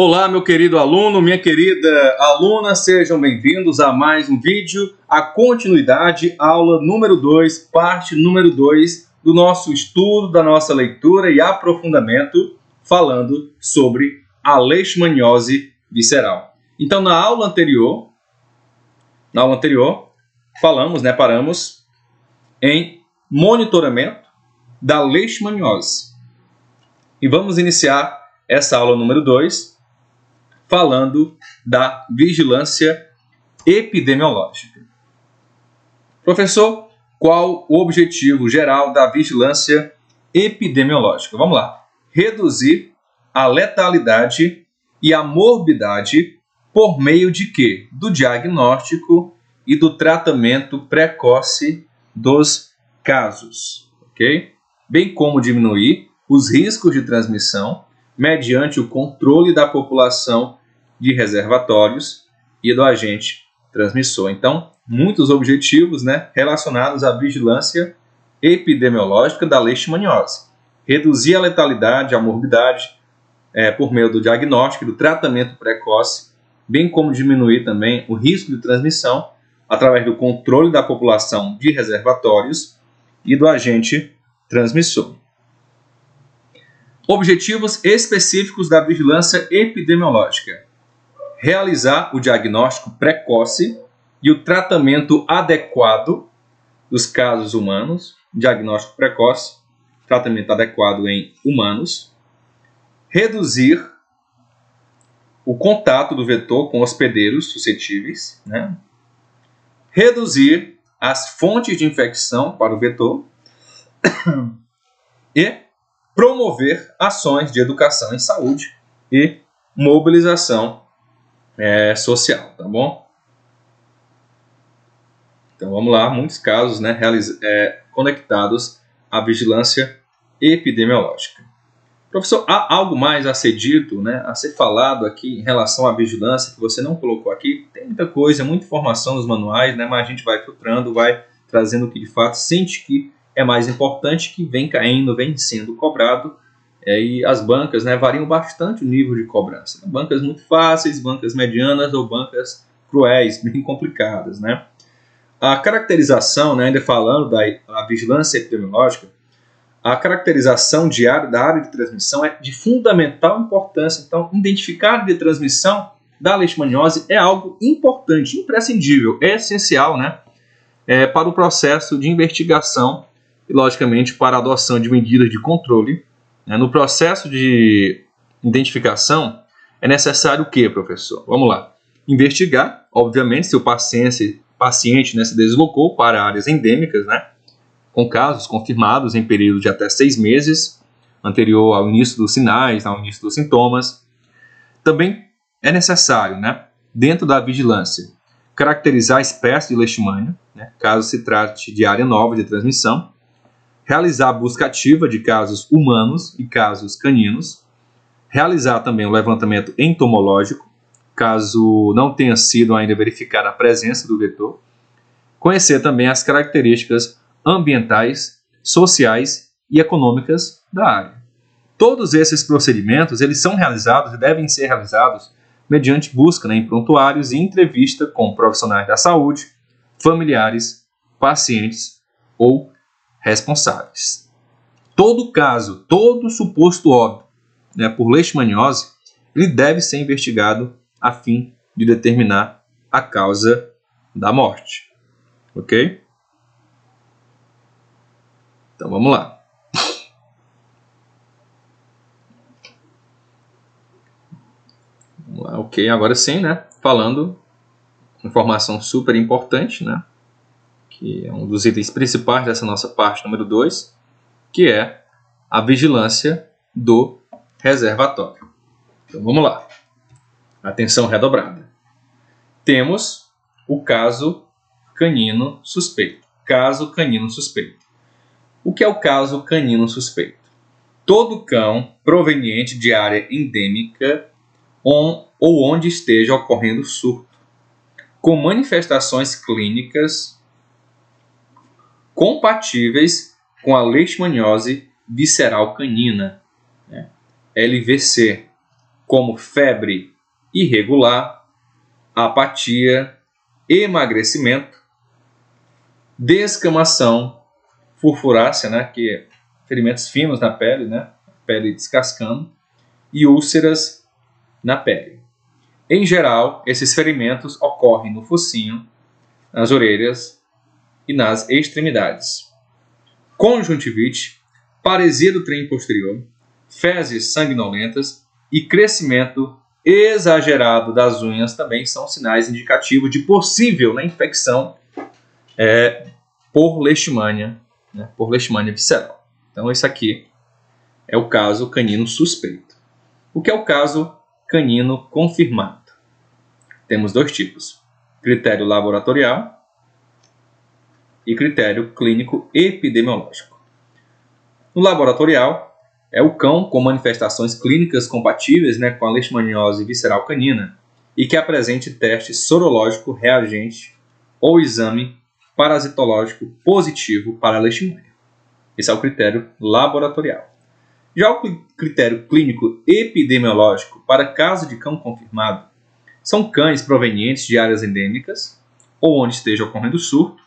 Olá, meu querido aluno, minha querida aluna, sejam bem-vindos a mais um vídeo, a continuidade, aula número 2, parte número 2 do nosso estudo, da nossa leitura e aprofundamento, falando sobre a leishmaniose visceral. Então, na aula anterior, paramos em monitoramento da leishmaniose. E vamos iniciar essa aula número 2 falando da vigilância epidemiológica. Professor, qual o objetivo geral da vigilância epidemiológica? Vamos lá. Reduzir a letalidade e a morbidade por meio de quê? Do diagnóstico e do tratamento precoce dos casos, ok? Bem como diminuir os riscos de transmissão mediante o controle da população de reservatórios e do agente transmissor. Então, muitos objetivos, relacionados à vigilância epidemiológica da leishmaniose. Reduzir a letalidade, a morbidade, por meio do diagnóstico e do tratamento precoce, bem como diminuir também o risco de transmissão através do controle da população de reservatórios e do agente transmissor. Objetivos específicos da vigilância epidemiológica: realizar o diagnóstico precoce e o tratamento adequado dos casos humanos, diagnóstico precoce, tratamento adequado em humanos, reduzir o contato do vetor com hospedeiros suscetíveis, reduzir as fontes de infecção para o vetor e promover ações de educação em saúde e mobilização social, tá bom? Então vamos lá, muitos casos conectados à vigilância epidemiológica. Professor, há algo mais a ser dito, a ser falado aqui em relação à vigilância que você não colocou aqui? Tem muita coisa, muita informação nos manuais, mas a gente vai filtrando, vai trazendo o que de fato sente que é mais importante, que vem caindo, vem sendo cobrado. E as bancas variam bastante o nível de cobrança. Bancas muito fáceis, bancas medianas ou bancas cruéis, bem complicadas. A caracterização, ainda falando da vigilância epidemiológica, a caracterização diária da área de transmissão é de fundamental importância. Então, identificar a área de transmissão da leishmaniose é algo importante, imprescindível, é essencial para o processo de investigação e, logicamente, para a adoção de medidas de controle. No processo de identificação, é necessário o quê, professor? Vamos lá. Investigar, obviamente, se o paciente se deslocou para áreas endêmicas, com casos confirmados em período de até 6 meses, anterior ao início dos sinais, ao início dos sintomas. Também é necessário, dentro da vigilância, caracterizar a espécie de leishmania, caso se trate de área nova de transmissão, realizar a busca ativa de casos humanos e casos caninos, realizar também o levantamento entomológico, caso não tenha sido ainda verificada a presença do vetor, conhecer também as características ambientais, sociais e econômicas da área. Todos esses procedimentos eles são realizados e devem ser realizados mediante busca em prontuários e entrevista com profissionais da saúde, familiares, pacientes ou responsáveis. Todo caso, todo suposto óbito por leishmaniose, ele deve ser investigado a fim de determinar a causa da morte. Ok? Então vamos lá. Vamos lá, ok, agora sim, falando, informação super importante, que é um dos itens principais dessa nossa parte número 2, que é a vigilância do reservatório. Então vamos lá. Atenção redobrada. Temos o caso canino suspeito. Caso canino suspeito. O que é o caso canino suspeito? Todo cão proveniente de área endêmica ou onde esteja ocorrendo surto, com manifestações clínicas compatíveis com a leishmaniose visceral canina, LVC, como febre irregular, apatia, emagrecimento, descamação, furfurácea, né, que é ferimentos finos na pele, né, pele descascando, e úlceras na pele. Em geral, esses ferimentos ocorrem no focinho, nas orelhas e nas extremidades. Conjuntivite, paresia do trem posterior, fezes sanguinolentas e crescimento exagerado das unhas também são sinais indicativos de possível, né, infecção por leishmania, né, por leishmania visceral. Então, esse aqui é o caso canino suspeito. O que é o caso canino confirmado? Temos dois tipos: critério laboratorial e critério clínico epidemiológico. No laboratorial, é o cão com manifestações clínicas compatíveis, né, com a leishmaniose visceral canina e que apresente teste sorológico reagente ou exame parasitológico positivo para a leishmania. Esse é o critério laboratorial. Já o critério clínico epidemiológico para caso de cão confirmado são cães provenientes de áreas endêmicas ou onde esteja ocorrendo surto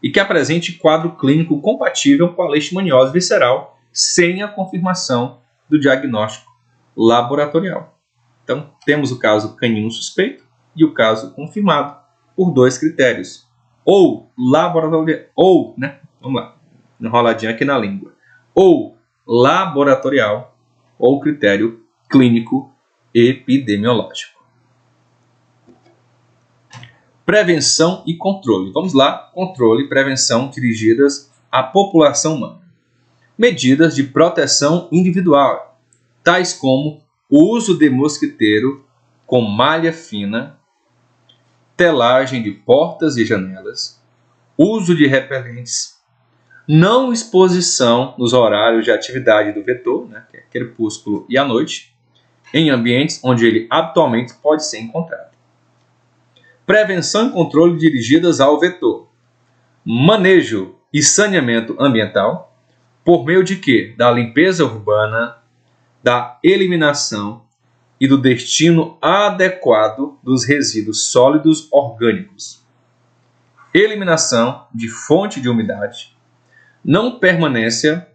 e que apresente quadro clínico compatível com a leishmaniose visceral sem a confirmação do diagnóstico laboratorial. Então, temos o caso canino suspeito e o caso confirmado por dois critérios. Ou laboratorial, ou, né, vamos lá, enroladinho aqui na língua. Ou laboratorial ou critério clínico epidemiológico. Prevenção e controle. Vamos lá, controle e prevenção dirigidas à população humana. Medidas de proteção individual, tais como o uso de mosquiteiro com malha fina, telagem de portas e janelas, uso de repelentes, não exposição nos horários de atividade do vetor, né, que é crepúsculo e à noite, em ambientes onde ele habitualmente pode ser encontrado. Prevenção e controle dirigidas ao vetor. Manejo e saneamento ambiental, por meio de quê? Da limpeza urbana, da eliminação e do destino adequado dos resíduos sólidos orgânicos. Eliminação de fonte de umidade, não permanência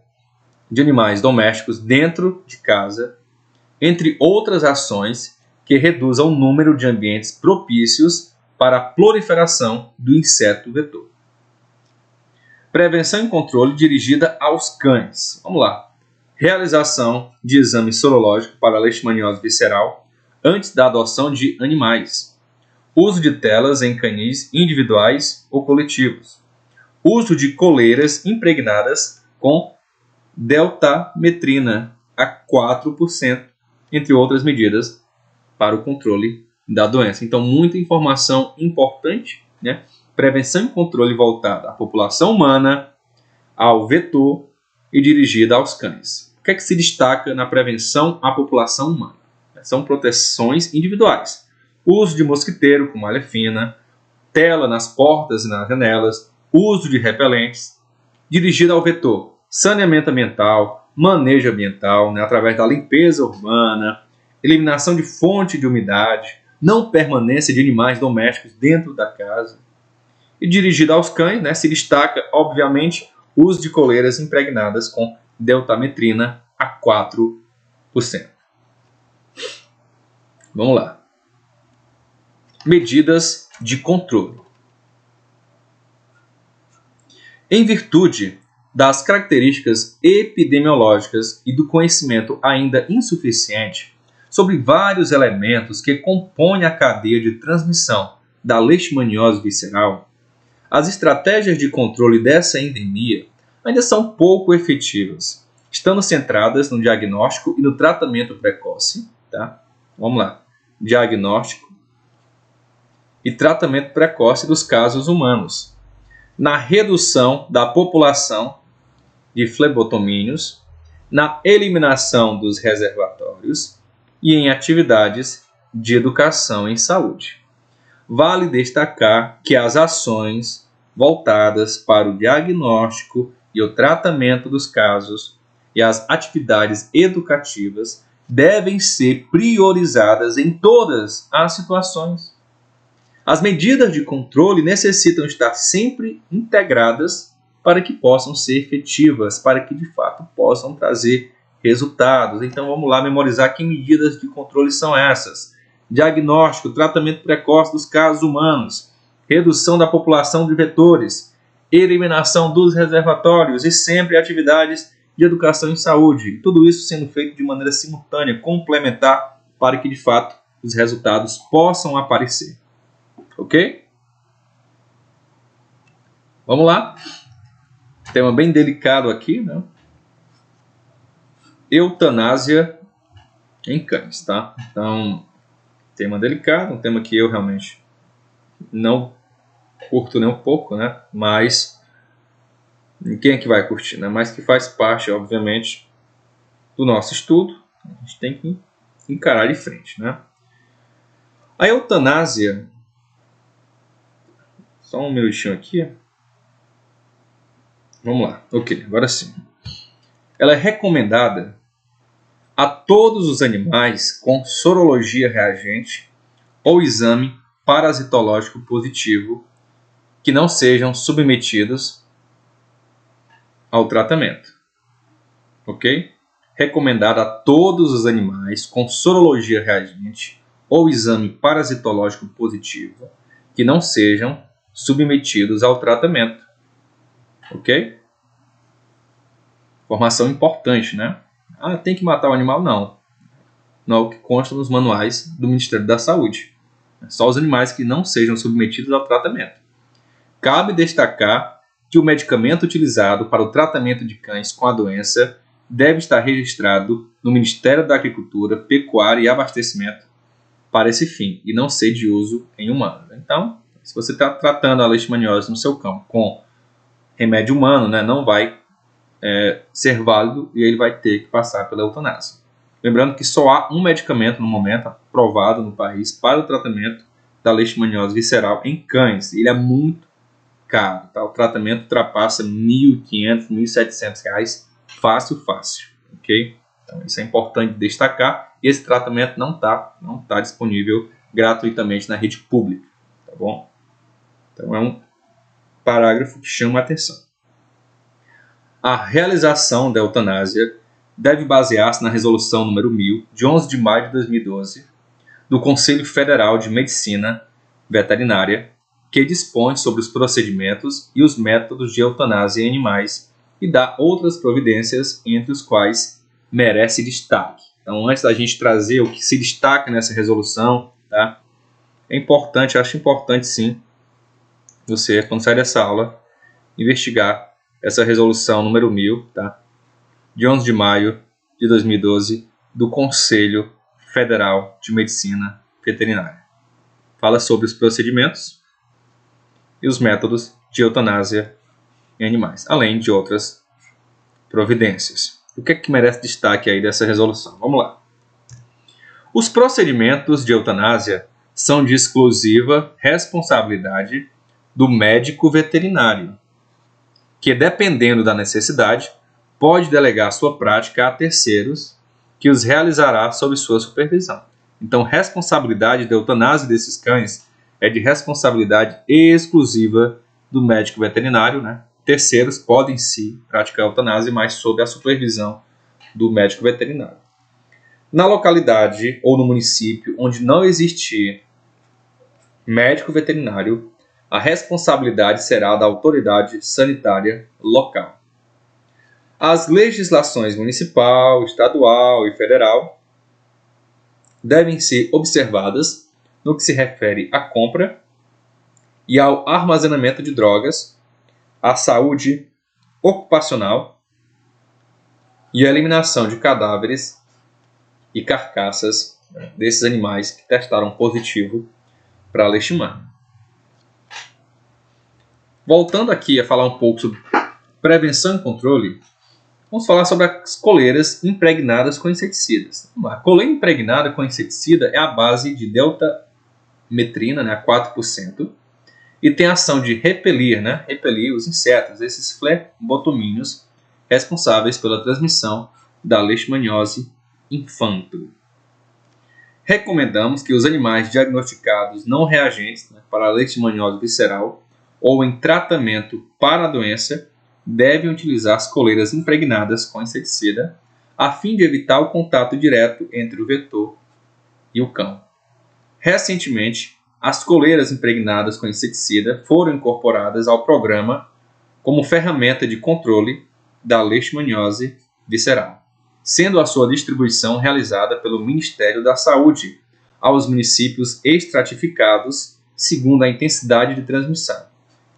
de animais domésticos dentro de casa, entre outras ações que reduzam o número de ambientes propícios para a proliferação do inseto vetor. Prevenção e controle dirigida aos cães. Vamos lá. Realização de exame sorológico para a leishmaniose visceral antes da adoção de animais. Uso de telas em canis individuais ou coletivos. Uso de coleiras impregnadas com deltametrina a 4%, entre outras medidas para o controle da doença. Então, muita informação importante, né? Prevenção e controle voltada à população humana, ao vetor e dirigida aos cães. O que é que se destaca na prevenção à população humana? São proteções individuais. Uso de mosquiteiro com malha fina, tela nas portas e nas janelas, uso de repelentes, dirigida ao vetor, saneamento ambiental, manejo ambiental, né, através da limpeza urbana, eliminação de fonte de umidade, não permanência de animais domésticos dentro da casa. E dirigida aos cães, né, se destaca, obviamente, o uso de coleiras impregnadas com deltametrina a 4%. Vamos lá. Medidas de controle. Em virtude das características epidemiológicas e do conhecimento ainda insuficiente sobre vários elementos que compõem a cadeia de transmissão da leishmaniose visceral, as estratégias de controle dessa endemia ainda são pouco efetivas, estando centradas no diagnóstico e no tratamento precoce. Tá? Vamos lá. Diagnóstico e tratamento precoce dos casos humanos, na redução da população de flebotomíneos, na eliminação dos reservatórios e em atividades de educação em saúde. Vale destacar que as ações voltadas para o diagnóstico e o tratamento dos casos e as atividades educativas devem ser priorizadas em todas as situações. As medidas de controle necessitam estar sempre integradas para que possam ser efetivas, para que de fato possam trazer resultados. Então vamos lá memorizar que medidas de controle são essas: diagnóstico, tratamento precoce dos casos humanos, redução da população de vetores, eliminação dos reservatórios e sempre atividades de educação em saúde. Tudo isso sendo feito de maneira simultânea, complementar, para que de fato os resultados possam aparecer. Ok? Vamos lá. Tema bem delicado aqui, né? Eutanásia em cães, tá? Então, tema delicado, um tema que eu realmente não curto nem um pouco, né? Mas quem é que vai curtir, né? Mas que faz parte, obviamente, do nosso estudo. A gente tem que encarar de frente, né? A eutanásia, só um minutinho aqui. Vamos lá, ok, agora sim. Ela é recomendada a todos os animais com sorologia reagente ou exame parasitológico positivo que não sejam submetidos ao tratamento. Ok? Recomendada a todos os animais com sorologia reagente ou exame parasitológico positivo que não sejam submetidos ao tratamento. Ok? Informação importante, né? Ah, tem que matar o animal? Não. Não é o que consta nos manuais do Ministério da Saúde. Só os animais que não sejam submetidos ao tratamento. Cabe destacar que o medicamento utilizado para o tratamento de cães com a doença deve estar registrado no Ministério da Agricultura, Pecuária e Abastecimento para esse fim e não ser de uso em humanos. Então, se você está tratando a leishmaniose no seu cão com remédio humano, né, não vai ser válido e ele vai ter que passar pela eutanásia. Lembrando que só há um medicamento no momento aprovado no país para o tratamento da leishmaniose visceral em cães. Ele é muito caro, tá? O tratamento ultrapassa R$ 1.500, R$ 1.700 fácil, ok? Então isso é importante destacar. E esse tratamento não tá disponível gratuitamente na rede pública, tá bom? Então é um parágrafo que chama a atenção. A realização da eutanásia deve basear-se na resolução número 1000, de 11 de maio de 2012, do Conselho Federal de Medicina Veterinária, que dispõe sobre os procedimentos e os métodos de eutanásia em animais e dá outras providências, entre os quais merece destaque. Então, antes da gente trazer o que se destaca nessa resolução, tá? É importante, acho importante sim, você, quando sair dessa aula, investigar essa resolução número 1000, tá? De 11 de maio de 2012, do Conselho Federal de Medicina Veterinária. Fala sobre os procedimentos e os métodos de eutanásia em animais, além de outras providências. O que é que merece destaque aí dessa resolução? Vamos lá. Os procedimentos de eutanásia são de exclusiva responsabilidade do médico veterinário, que, dependendo da necessidade, pode delegar sua prática a terceiros, que os realizará sob sua supervisão. Então, responsabilidade da eutanásia desses cães é de responsabilidade exclusiva do médico veterinário, né? Terceiros podem sim praticar a eutanásia, mas sob a supervisão do médico veterinário. Na localidade ou no município onde não existir médico veterinário, a responsabilidade será da autoridade sanitária local. As legislações municipal, estadual e federal devem ser observadas no que se refere à compra e ao armazenamento de drogas, à saúde ocupacional e à eliminação de cadáveres e carcaças desses animais que testaram positivo para a leishmania. Voltando aqui a falar um pouco sobre prevenção e controle, vamos falar sobre as coleiras impregnadas com inseticidas. A coleira impregnada com inseticida é a base de deltametrina, né, a 4%, e tem a ação de repelir os insetos, esses flebotomíneos responsáveis pela transmissão da leishmaniose infanto. Recomendamos que os animais diagnosticados não reagentes, né, para a leishmaniose visceral ou em tratamento para a doença devem utilizar as coleiras impregnadas com inseticida a fim de evitar o contato direto entre o vetor e o cão. Recentemente, as coleiras impregnadas com inseticida foram incorporadas ao programa como ferramenta de controle da leishmaniose visceral, sendo a sua distribuição realizada pelo Ministério da Saúde aos municípios estratificados segundo a intensidade de transmissão,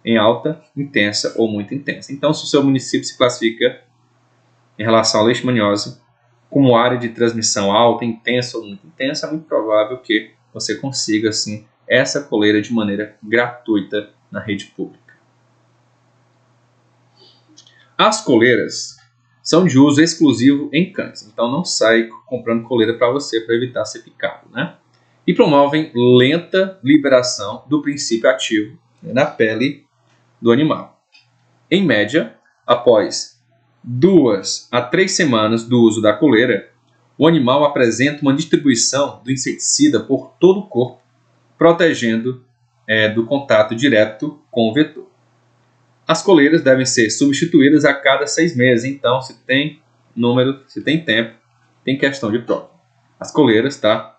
em alta, intensa ou muito intensa. Então, se o seu município se classifica em relação à leishmaniose como área de transmissão alta, intensa ou muito intensa, é muito provável que você consiga, assim, essa coleira de maneira gratuita na rede pública. As coleiras são de uso exclusivo em cães, então não sai comprando coleira para você para evitar ser picado, né? E promovem lenta liberação do princípio ativo na pele do animal. Em média, após 2 a 3 semanas do uso da coleira, o animal apresenta uma distribuição do inseticida por todo o corpo, protegendo do contato direto com o vetor. As coleiras devem ser substituídas a cada 6 meses, então se tem tempo, tem questão de prova. As coleiras, tá,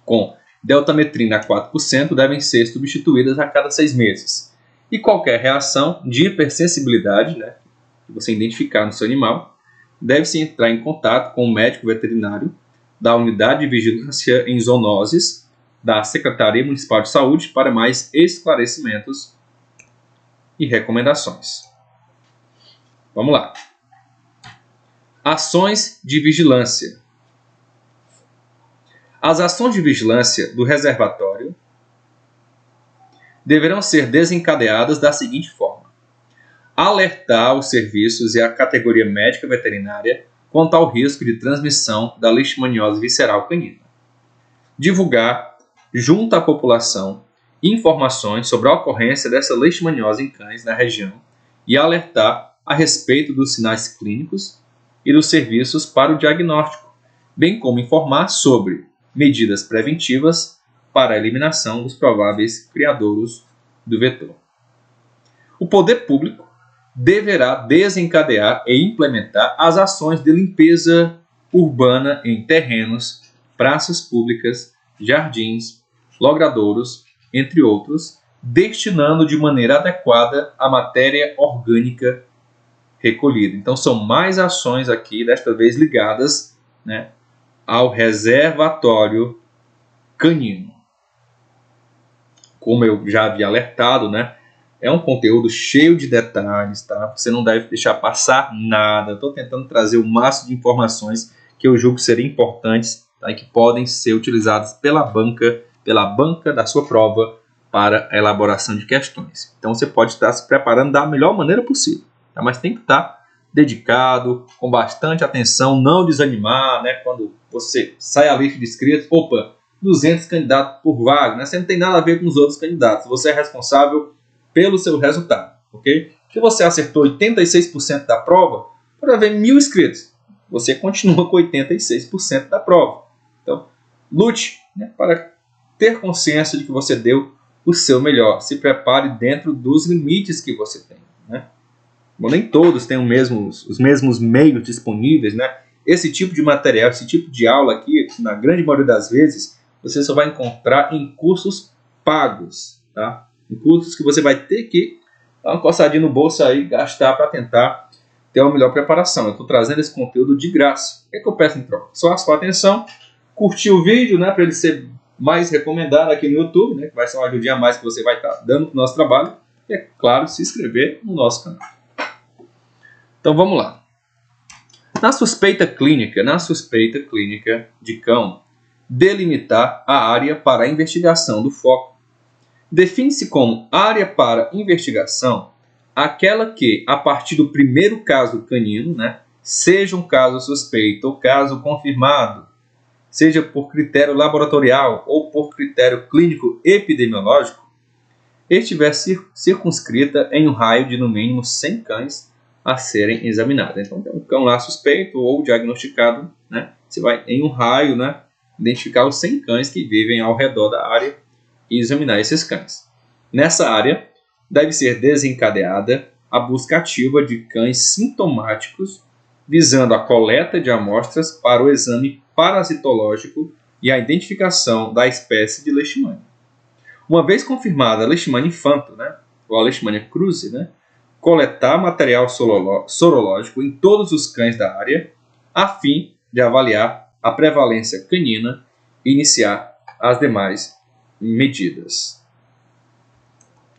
com deltametrina a 4% devem ser substituídas a cada 6 meses. E qualquer reação de hipersensibilidade, né, que você identificar no seu animal, deve-se entrar em contato com o médico veterinário da Unidade de Vigilância em Zoonoses da Secretaria Municipal de Saúde para mais esclarecimentos e recomendações. Vamos lá. Ações de vigilância. As ações de vigilância do reservatório deverão ser desencadeadas da seguinte forma: alertar os serviços e a categoria médica veterinária quanto ao risco de transmissão da leishmaniose visceral canina. Divulgar, junto à população, informações sobre a ocorrência dessa leishmaniose em cães na região e alertar a respeito dos sinais clínicos e dos serviços para o diagnóstico, bem como informar sobre medidas preventivas para a eliminação dos prováveis criadouros do vetor. O poder público deverá desencadear e implementar as ações de limpeza urbana em terrenos, praças públicas, jardins, logradouros, entre outros, destinando de maneira adequada a matéria orgânica recolhida. Então são mais ações aqui, desta vez ligadas, né, ao reservatório canino. Como eu já havia alertado, né, é um conteúdo cheio de detalhes, tá? Você não deve deixar passar nada. Estou tentando trazer o máximo de informações que eu julgo serem importantes, tá? E que podem ser utilizadas pela banca da sua prova para a elaboração de questões. Então você pode estar se preparando da melhor maneira possível, tá? Mas tem que estar dedicado, com bastante atenção, não desanimar, né? Quando você sai a lista de inscritos, 200 candidatos por vaga, né? Você não tem nada a ver com os outros candidatos, você é responsável pelo seu resultado, ok? Se você acertou 86% da prova, pode haver 1.000 inscritos, você continua com 86% da prova. Então, lute, né, para ter consciência de que você deu o seu melhor. Se prepare dentro dos limites que você tem, né? Bom, nem todos têm os mesmos meios disponíveis, né? Esse tipo de material, esse tipo de aula aqui, na grande maioria das vezes, você só vai encontrar em cursos pagos, tá? Em cursos que você vai ter que dar uma coçadinha no bolso aí, gastar para tentar ter uma melhor preparação. Eu estou trazendo esse conteúdo de graça. O que é que eu peço em troca? Só a sua atenção, curtir o vídeo, né, para ele ser mais recomendado aqui no YouTube, né, que vai ser uma ajudinha a mais que você vai estar dando para o nosso trabalho. E, é claro, se inscrever no nosso canal. Então vamos lá. Na suspeita clínica de cão, delimitar a área para a investigação do foco. Define-se como área para investigação aquela que, a partir do primeiro caso canino, né, seja um caso suspeito ou caso confirmado, seja por critério laboratorial ou por critério clínico epidemiológico, estiver circunscrita em um raio de no mínimo 100 cães a serem examinadas. Então, tem um cão lá suspeito ou diagnosticado, né? Você vai em um raio, né, identificar os 100 cães que vivem ao redor da área e examinar esses cães. Nessa área, deve ser desencadeada a busca ativa de cães sintomáticos, visando a coleta de amostras para o exame parasitológico e a identificação da espécie de leishmania. Uma vez confirmada a leishmania infanto, né, ou a leishmania cruzi, né, coletar material sorológico em todos os cães da área, a fim de avaliar a prevalência canina e iniciar as demais medidas.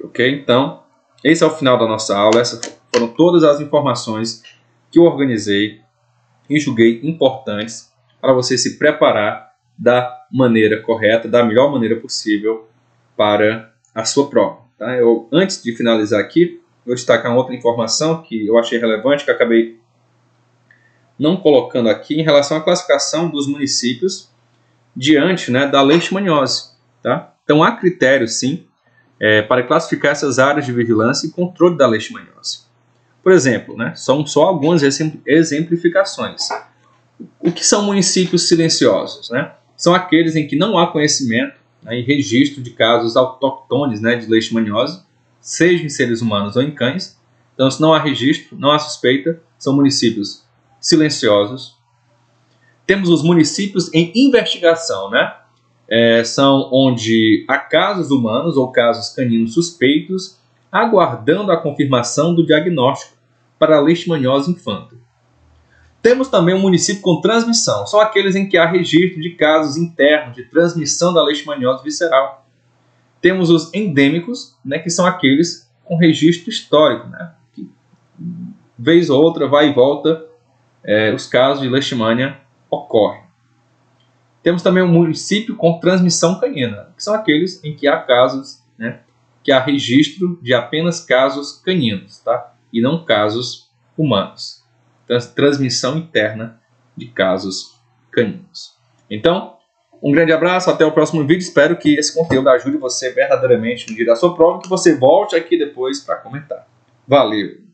Ok? Então, esse é o final da nossa aula. Essas foram todas as informações que eu organizei e julguei importantes para você se preparar da maneira correta, da melhor maneira possível para a sua prova. Tá? Antes de finalizar aqui, vou destacar outra informação que eu achei relevante, que eu acabei não colocando aqui, em relação à classificação dos municípios diante, né, da leishmaniose. Tá? Então, há critérios, sim, para classificar essas áreas de vigilância e controle da leishmaniose. Por exemplo, né, são só algumas exemplificações. O que são municípios silenciosos? Né? São aqueles em que não há conhecimento, né, e registro de casos autóctones, né, de leishmaniose, seja em seres humanos ou em cães. Então, se não há registro, não há suspeita, são municípios silenciosos. Temos os municípios em investigação, né? São onde há casos humanos ou casos caninos suspeitos, aguardando a confirmação do diagnóstico para a leishmaniose infanto. Temos também um município com transmissão, são aqueles em que há registro de casos internos de transmissão da leishmaniose visceral. Temos os endêmicos, né, que são aqueles com registro histórico, né, que vez ou outra, vai e volta, os casos de leishmania ocorrem. Temos também um município com transmissão canina, que são aqueles em que há casos, né, que há registro de apenas casos caninos, tá? E não casos humanos. Transmissão interna de casos caninos. Então, um grande abraço, até o próximo vídeo. Espero que esse conteúdo ajude você verdadeiramente no dia da sua prova e que você volte aqui depois para comentar. Valeu!